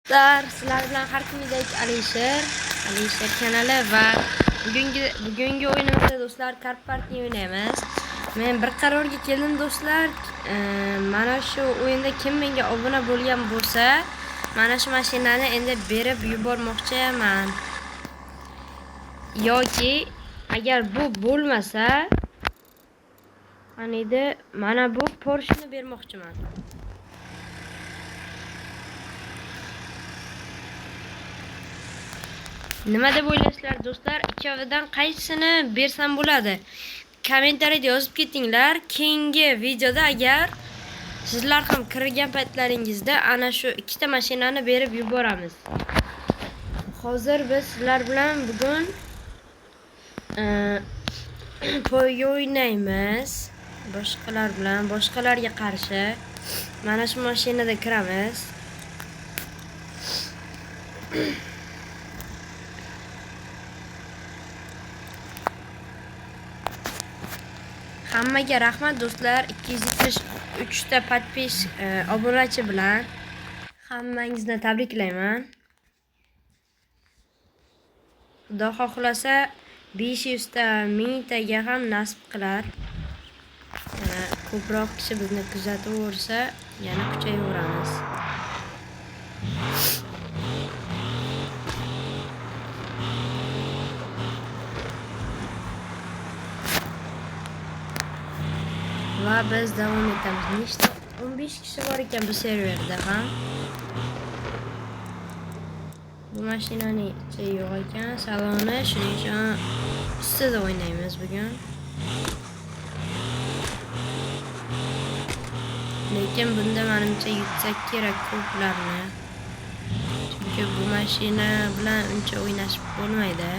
Sizlar bilan har kungidek Alisher kanali va bugungi o'yinimizda do'stlar kart partiya o'ynaymiz. Men bir qarorga keldim do'stlar. Mana shu o'yinda kim menga obuna bo'lgan bo'lsa, mana shu mashinani endi berib yubormoqchiman. Yoki agar bu bo'lmasa, mana bu Porsche'ni bermoqchiman. Nima deb o'ylaysizlar do'stlar? Ikkovidan qaysini bersam bo'ladi? Kommentariyada yozib ketinglar. Keyingi videoda agar sizlar ham kirgan paytlaringizda ana shu ikkita mashinani berib yuboramiz. Hozir biz sizlar bilan bugun poyga o'ynaymiz. Boshqalarga qarshi mana shu mashinada kiramiz. Hammaga rahmat do'stlar. 273 ta podpis obunachi bilan hammangizni tabriklayman. Xudo xohlasa 500 ta, 1000 taga ham nasib qilar. Ko'proq kishi bizni kuzataversa, yana kuchayaveramiz. Va biz davom etamiz. Nechta 15 kishi bor ekan bu serverda ham. Bu mashinaning ichi yo'q ekan, saloni, shuning uchun ustida o'ynaymiz bugun. Lekin bunda menimcha yutsak kerak ko'plarni. Chunki bu mashina bilan uncha o'ynashib bo'lmaydi.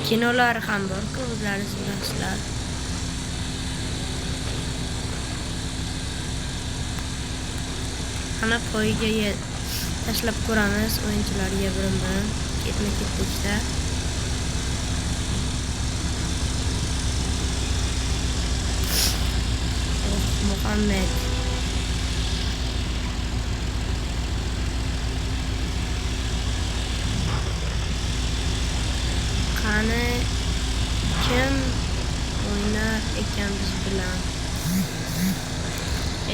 Kinolar ham bor-ku, o'zlaringiz bilasizlar. Ana poyga tashlab ko'ramiz o'yinchilarga birin-birin ketma-ketlikda. Muhammad qani kim o'ynar ekan biz bilan?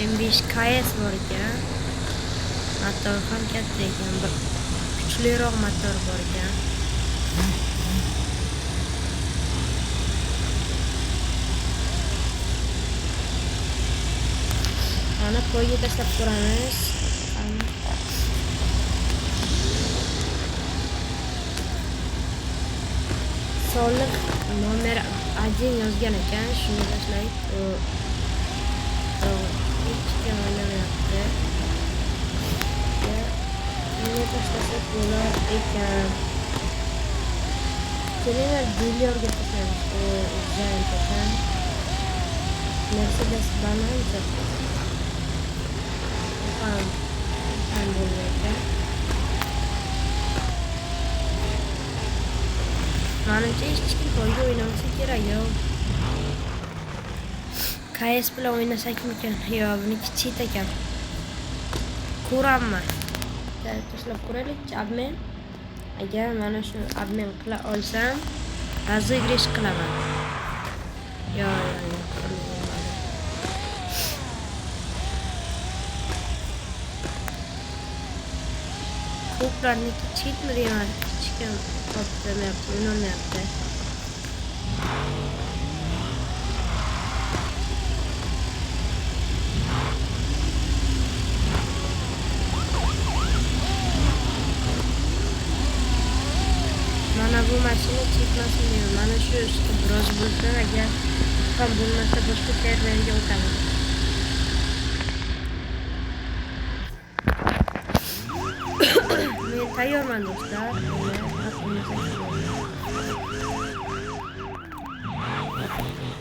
M5 KS bor ekan. Motor ham katta ekan, kuchliroq motor bor ekan. Ana poyga tashlab ko'ramiz. Soliq nomer 1 yozgan ekan, shuni tashlaylik. Hech kim o'ynamayapti. Nima tashlasak bo'lar ekan? Kelinglar Dilyorga tashlaymiz. Giant ekan. Mercedes Bonanza. Ham bo'lmaydi. Menimcha hech kim poyga o'ynamasa kerak yo'q. KS bilan o'ynasakmikan? Yo, buniki cheat ekan. Ko'raman. Tashlab ko'raylik, obmen. Agar mana shu obmen qila olsam, razыгрыш qilaman. Yo, ko'plarniki cheatmi deyman, hech kim toptirmayapti, o'ynolmayapti. Mana bu mashina chekmasin deyman. Mana shu usti biroz bo'lsa, agar ham bo'lmasa boshqa serverga o'taman. Men tayyorman do'stlar.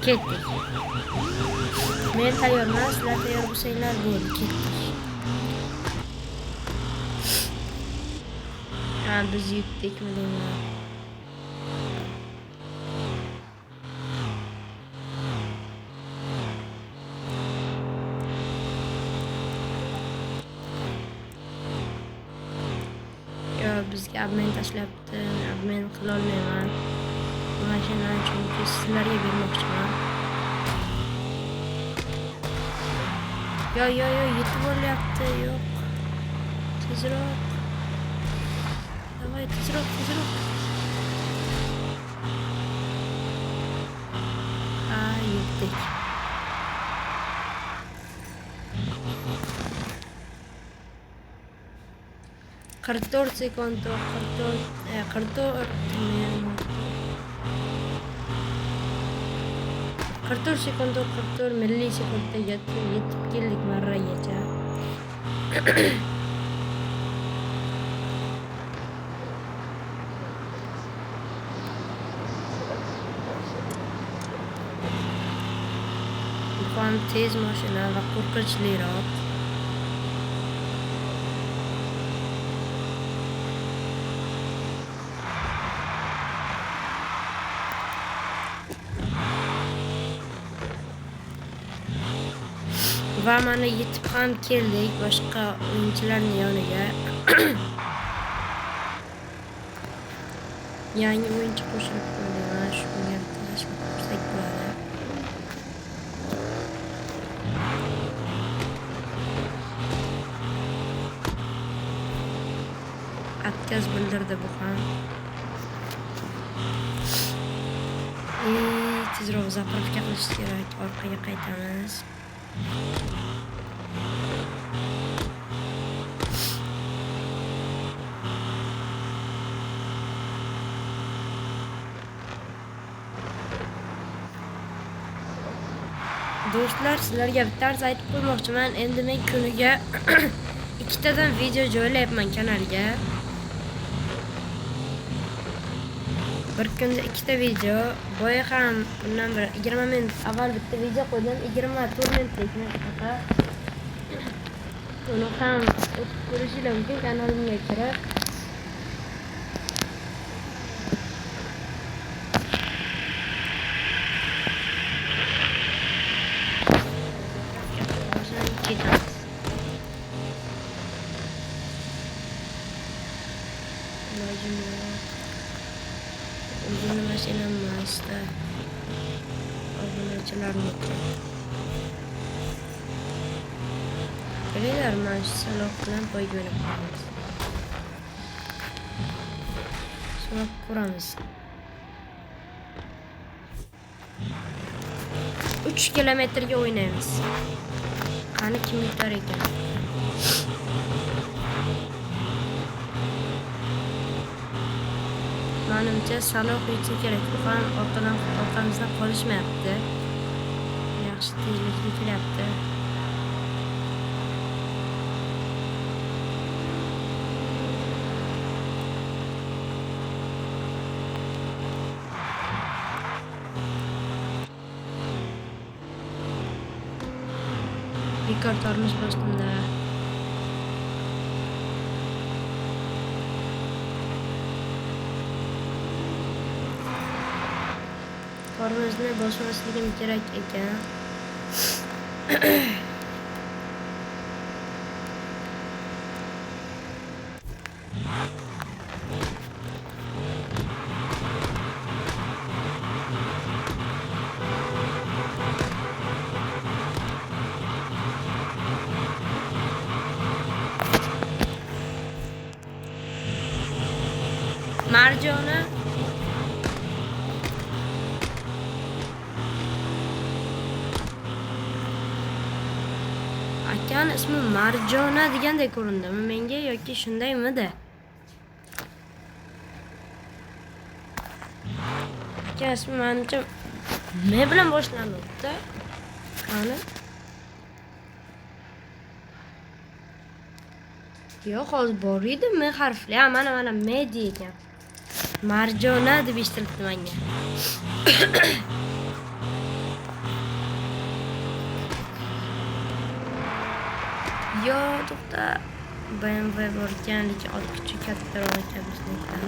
Ketdik. Men tayyorman, sizlar tayyor bo'lsanglar bo'ldi, ketdik. Biz yutdikmi deyman. bizga abmen tashlabdi. Abmen qila olmayman. Mashinani chunki sizlarga bermoqchiman. Yo, yetib olyapti. Yo'q. Tezroq. Davay, tezroq. Yetdik. Qirq sekund, 44 sekund, 44 millisekundda yetib keldik marragacha. Bu ham tez mashina va qo'rqinchliroq. Va mana yetib ham keldik boshqa o'yinchilarning yoniga. Yangi o'yinchi qo'shilib qoldi. Mana shunga tashkil qilsak bo'ladi. Отказ bildirdi bu ham. Tezroq zapravka qilish kerak. Orqaga qaytamiz. Do'stlar, sizlarga bitta narsa aytib qo'ymoqchiman. Endi men kuniga ikkitadan video joylayapman kanalga. Bir kunda ikkita video. Boya ham bundan bir 20 minut avval bitta video qo'ydim. 24 minutlikni faqat. Uni ham o'tib ko'rishingiz mumkin kanalimga kirib. Uzun mashina masda obunachilarniki. Bilinglar, mana shu saloq bilan poyga o'ynab qolamiz. So'rab ko'ramiz. 3 kilometrga o'ynaymiz. Qani kim yutar ekan? Menimcha Saloh yetsa kerak. Bu ham orqamizdan qolishmayapti. Yaxshi tezlikda kelyapti. Bekor tormoz bosdim-da. Tormozni bosmasligim kerak ekan. Marjona akan ismi Marjona degandek ko'rindimi menga yoki shundaymidi? Akan ismi menimcha M bilan boshlanadi. Qani? Yo'q, hozir bor edi M harfli. Ha, mana M degan. Marjona deb eshitildi menga. Yo, to'xta. BMW borgan, lekin ortgacha kattaroq ekan biznikidan.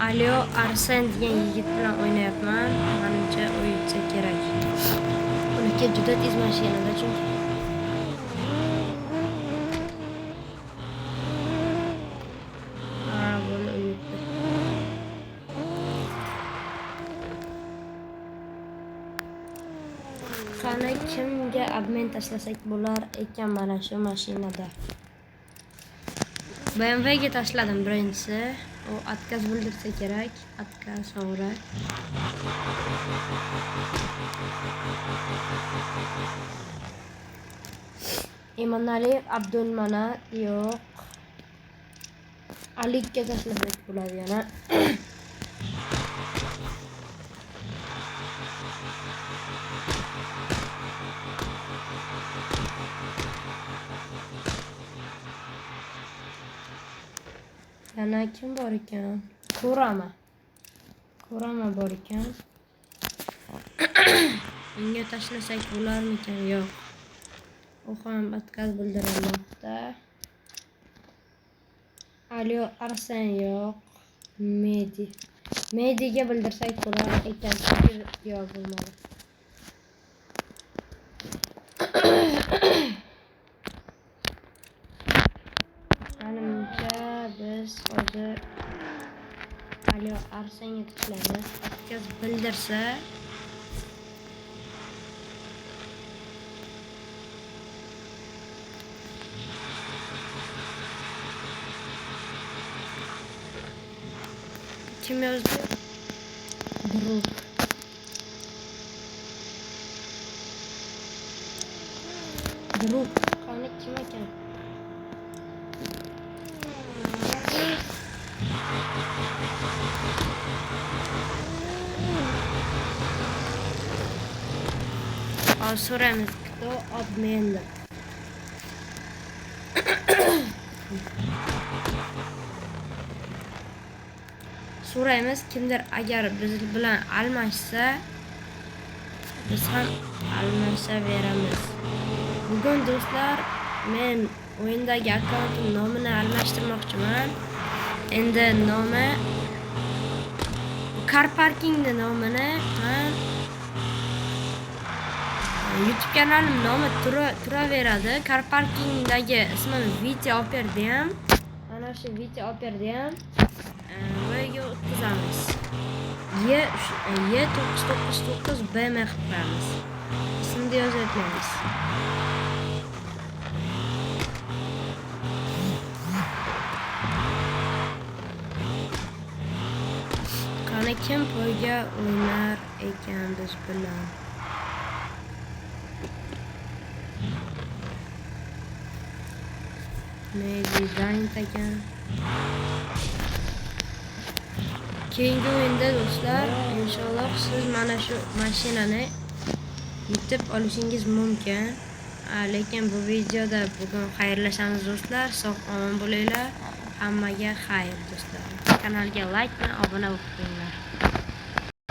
Alyo Arsen degan yigit bilan o'ynayapman. Menimcha o'yinchi kerak. Uniki juda tez mashinada chunki. kimga obmen tashlasak bo'lar ekan mana shu mashinada. BMW ga tashladim birinchisi. U отказ bildirsa kerak. Отказ to'g'ri. Imonaliyev Abdulmanat yo'q. Alikka tashlasak bo'ladi yana. Yana kim bor ekan? Kurama bor ekan. Unga tashlasak bo'larmikan? Yo'q. U ham отказ bildirilmoqda. Alio Arsen yo'q. Mediga bildirsak bo'lar ekan. Yo'q bo'lmadi. Menimcha biz hozir Alio Arsenga tashlaymiz. Отказ bildirsa kim yozdi? Druk. Qani kim ekan? So'raymiz, kto obmenda. So'raymiz, kimdir agar biz bilan almashsa, biz ham almashaveramiz. Bugun do'stlar, men o'yindagi akkauntim nomini almashtirmoqchiman. Endi nomi Car Parkingni nomini ham YouTube kanalim nomi turaveradi. Car Parkingdagi ismini Vita Operda ham, mana shu Vita Operda ham voyaga o'tkazamiz. Y999 BM qilamiz. Ismini yozib o'tmaymiz. Qani kim poyga o'ynar ekan biz bilan? Dizayn ekan. Keyingi o'yinda do'stlar, inshaalloh siz mana shu mashinani yutib olishingiz mumkin. Lekin bu videoda bugun xayrlashamiz do'stlar. Sog' omon bo'linglar. Hammaga xayr do'stlar. Kanalga like va obuna bo'lib qo'yinglar.